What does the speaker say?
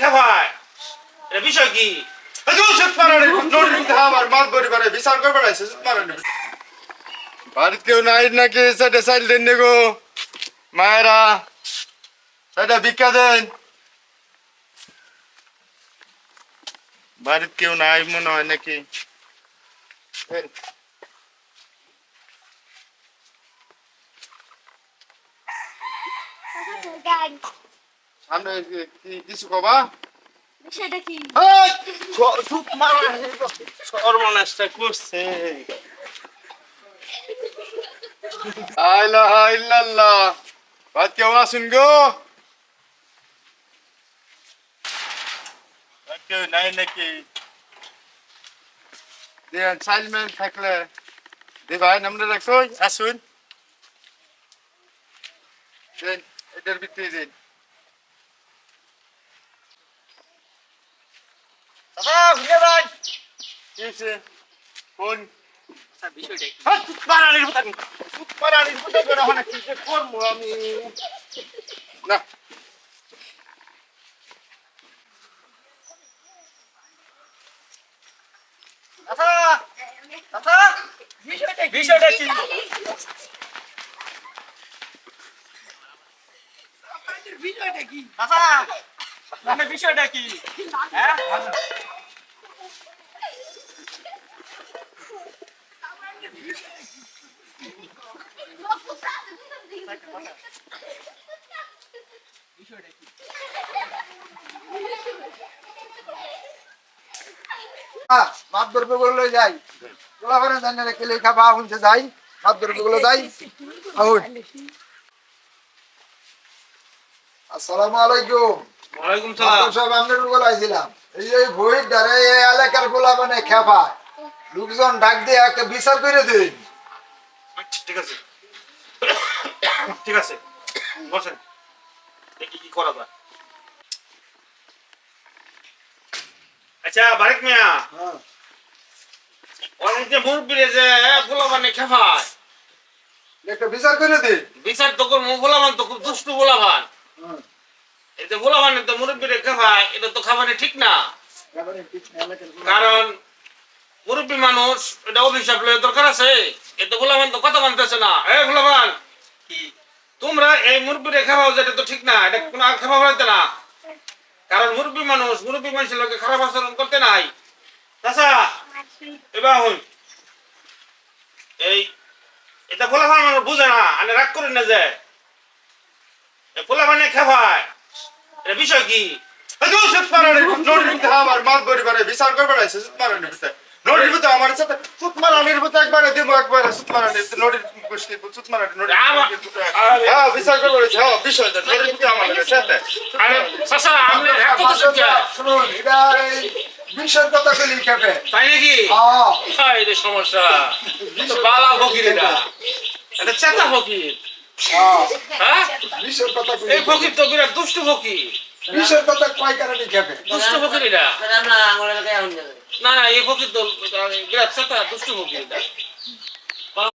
খাবায় এটা বিষয় কি? বাড়িতে কেউ নাই নাকি? সেটা চাইল দেন গো মায়েরা, সেটা ভিক্ষা দেন। বাড়িতে কেউ নাই মনে হয় নাকি? সামনে কিছু কবা? সেটা কি? সর্বনাশটা করছে। আইলা ইল্লাল্লাহ, বাদ কেউ আসুন গো? বাদ কেউ নাই নাকি? দেন সাইলম্যান থাকলে দে ভাই নামটা রাখো, আসুন দেন, এটার ভিতরে দেন। ঘুরে ভাই কি হয়েছে? কোন বিষয়টা কি? আমি না বিষয়টা কি? বিষয়টা কি? বিষয়টা কি? হ্যাঁ? মাছ ধরবে বলে যাই, গোলা করে জানি রেখে লেখা বা শুনছে যাই, মাছ ধরবে বলে যাই। আসসালামু আলাইকুম। ওয়ালাইকুম সালাম। সব আপনার গুলো আইছিলাম, এই যে বই ধরে এই এলাকার গোলা মানে খেপা লোকজন ডাক দিয়ে একটা বিচার করে দিন। আচ্ছা, ঠিক আছে ঠিক আছে, বসেন দেখি কি করা যায়। আচ্ছা বারেক মিয়া, অনেক যে মুরব্বীরে যে গোলাবানে খেফায়, একটা বিচার করে দিন। বিচার তো করবো। গোলাবান তো খুব দুষ্টু গোলাবান। এই যে গোলাবানের তো মুরব্বীরে খেফায়, এটা তো খাবারে ঠিক না। কারণ মুরব্বী মানুষ, এটা অভিশাপ লয়ে দরকার আছে। এতে গোলাবান তো কথা মানতেছে না। এ গোলাবান, তোমরা এই মুরব্বীরে খেফাও, যেটা তো ঠিক না। এটা কোনো খেফা হইতে না। কারণ মুরব্বী মানুষ, মুরব্বী মানুষের লোকে খারাপ আচরণ করতে নাই। চাচা এবার হই, এই এটা পোলাপান মানুষ বুঝে না। আমি রাগ করি না যে পোলাপানে খেপায়, এটা বিষয় কি? আমার মাছ বড়ি করে বিচার করবে নোটির ভিতরে আমার সাথে সুত মারানির ভিতরে একবারে দিব, একবারে সুত মারানি নোটির সুত মারানি হ্যাঁ বিচার করবে। হ্যাঁ বিষয় নোটির ভিতরে আমার সাথে। আরে চাচা আপনি এত কিছু কি? শুনুন, এটা এই বিষয়ের কথা বলি খেপে। তাই নাকি? এই যে সমস্যা তো বালা ফকির, এটা চেতা ফকির। হ্যাঁ, বিষয়ের কথা এই ফকির তো বিরাট দুষ্টু ফকির। বিষয়ের কথা কয় কারণে খেপে? দুষ্টু ফকির এটা। না না, এই ফকির তো বিরাট চেতা দুষ্টু ফকির এটা।